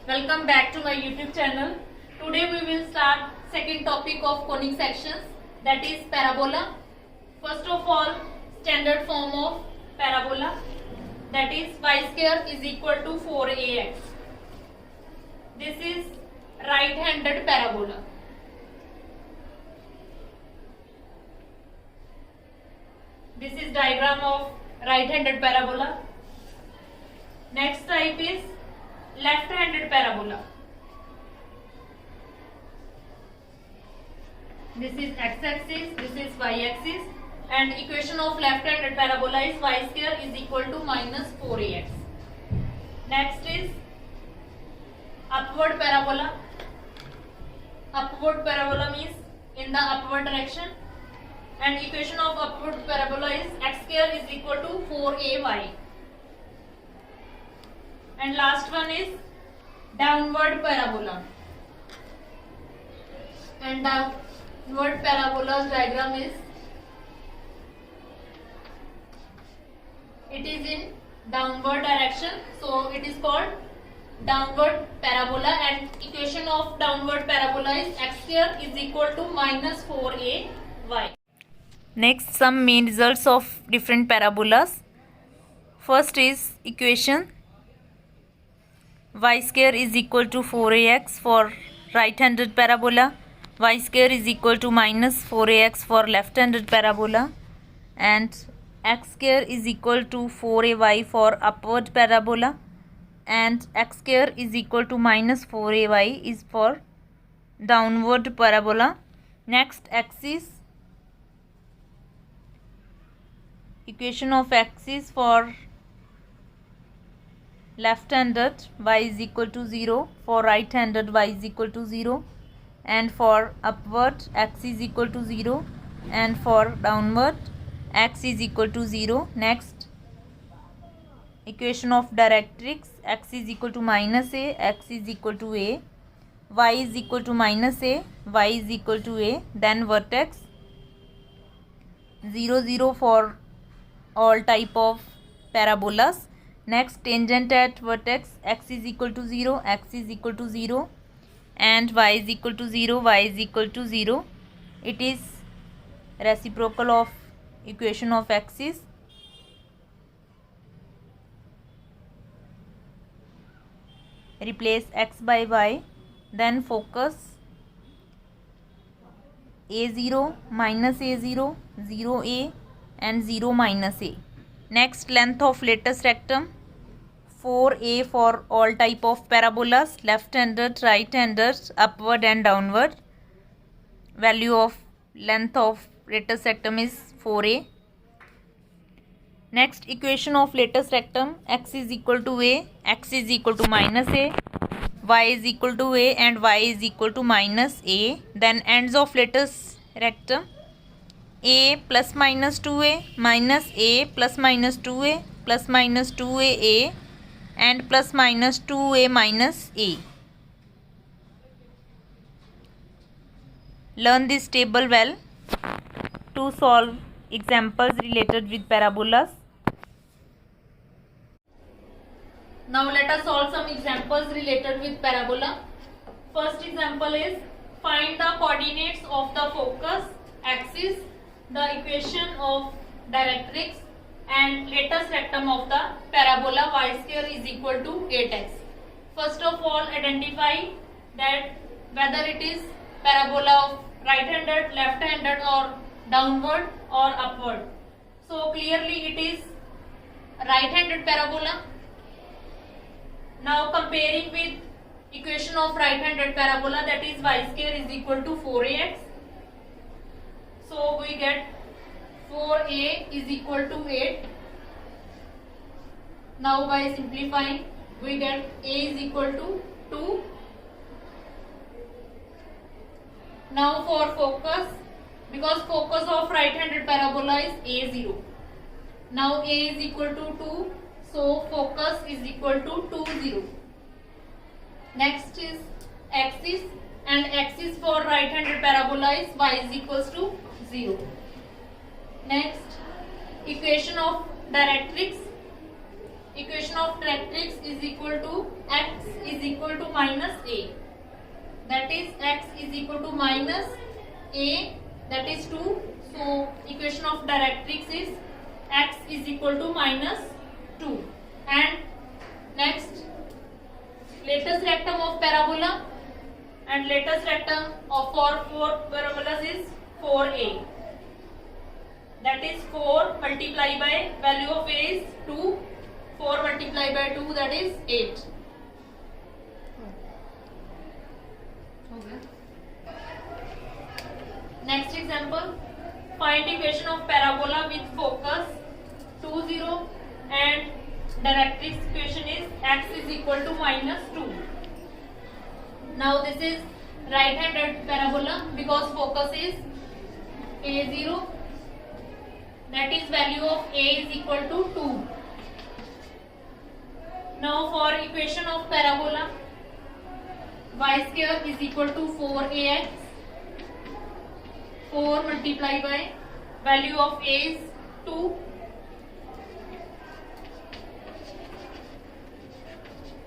Welcome back to my YouTube channel. Today we will start second topic of conic sections, that is parabola. First of all, standard form of parabola, that is y square is equal to 4ax. This is right-handed parabola. This is diagram of right-handed parabola. Next type is left-handed parabola. This is x-axis, this is y-axis, and equation of left-handed parabola is y square is equal to minus 4ax. Next is upward parabola. Upward parabola means in the upward direction, and equation of upward parabola is x square is equal to 4ay. And last one is downward parabola. And downward parabola's diagram is, it is in downward direction, so it is called downward parabola, and equation of downward parabola is x square is equal to minus 4ay. Next, some main results of different parabolas. First is equation y square is equal to 4ax for right-handed parabola, y square is equal to minus 4ax for left-handed parabola, and x square is equal to 4ay for upward parabola, and x square is equal to minus 4ay is for downward parabola. Next, axis, equation of axis for left-handed y is equal to 0, for right-handed y is equal to 0, and for upward x is equal to 0, and for downward x is equal to 0. Next, equation of directrix, x is equal to minus a, x is equal to a, y is equal to minus a, y is equal to a. Then vertex 0, 0 for all type of parabolas. Next, tangent at vertex, x is equal to 0, x is equal to 0, and y is equal to 0, y is equal to 0. It is reciprocal of equation of axis. Replace x by y, then focus a0 minus a0, 0a, and 0 minus a. Next, length of lattice rectum 4a for all type of parabolas, left-handed, right-handed, upward and downward. Value of length of lattice rectum is 4a. Next, equation of lattice rectum, x is equal to a, x is equal to minus a, y is equal to a, and y is equal to minus a. Then ends of lattice rectum, a plus minus 2a minus a plus minus 2a plus minus 2a and plus minus 2a minus a. Learn this table well to solve examples related with parabolas. Now let us solve some examples related with parabola. First example is, find the coordinates of the focus axis, the equation of directrix, and lattice rectum of the parabola y square is equal to 8x. First of all, identify that whether it is parabola of right-handed, left-handed, or downward or upward. So clearly it is right-handed parabola. Now comparing with equation of right-handed parabola, that is y square is equal to 4ax. So we get 4a is equal to 8. Now by simplifying, we get a is equal to 2. Now for focus, because focus of right-handed parabola is a0. Now a is equal to 2, so focus is equal to 2, 0. Next is axis, and axis for right-handed parabola is y is equals to 0. Next, equation of directrix. equation of directrix is equal to x is equal to minus a. That is x is equal to minus a, that is 2. So equation of directrix is x is equal to minus 2. And next, latest rectum of parabola, and latest rectum of four parabolas is 4a. That is 4 multiplied by value of a is 2. 4 multiplied by 2, that is 8. Next example, find equation of parabola with focus 2, 0 and directrix equation is x is equal to minus 2. Now this is right-handed parabola because focus is a0, that is value of a is equal to 2. Now for equation of parabola, y square is equal to 4ax. 4 multiplied by value of a is 2.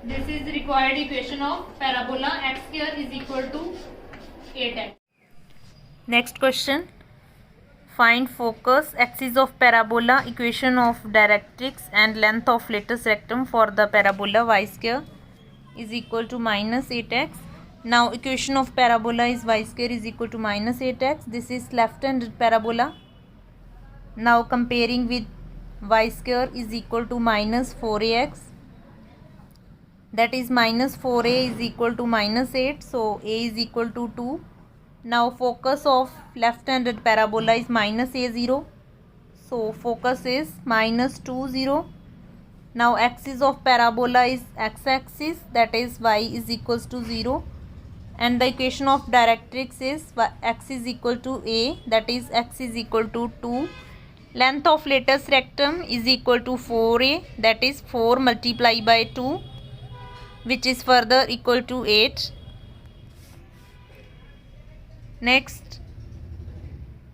This is required equation of parabola. X square is equal to 8x. Next question. Find focus, axis of parabola, equation of directrix and length of latest rectum for the parabola y square is equal to minus 8x. Now equation of parabola is y square is equal to minus 8x. This is left-handed parabola. Now comparing with y square is equal to minus 4ax. That is minus 4a is equal to minus 8. So a is equal to 2. Now focus of left-handed parabola is minus a0. So focus is minus 2, 0. Now axis of parabola is x-axis, that is y is equals to 0. And the equation of directrix is x is equal to a, that is x is equal to 2. Length of latest rectum is equal to 4a, that is 4 multiplied by 2, which is further equal to 8. Next,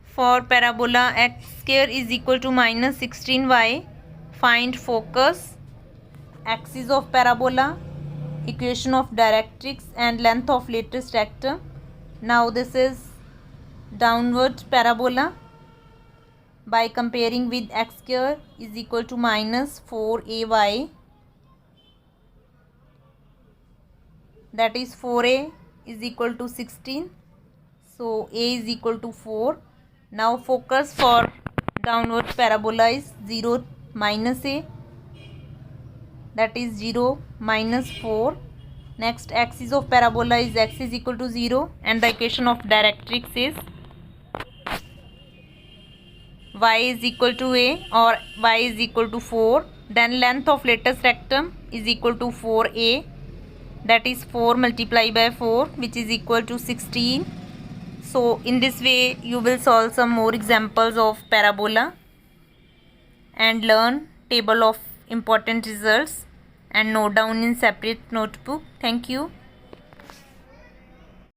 for parabola x square is equal to minus 16y, find focus, axis of parabola, equation of directrix and length of latest rectum. Now this is downward parabola. By comparing with x square is equal to minus 4ay, that is 4a is equal to 16. So a is equal to 4. Now focus for downward parabola is 0 minus a, that is 0 minus 4. Next, axis of parabola is x is equal to 0 and the equation of directrix is y is equal to a or y is equal to 4. Then length of latest rectum is equal to 4a, that is 4 multiplied by 4, which is equal to 16. So in this way you will solve some more examples of parabola and learn table of important results and note down in separate notebook. Thank you.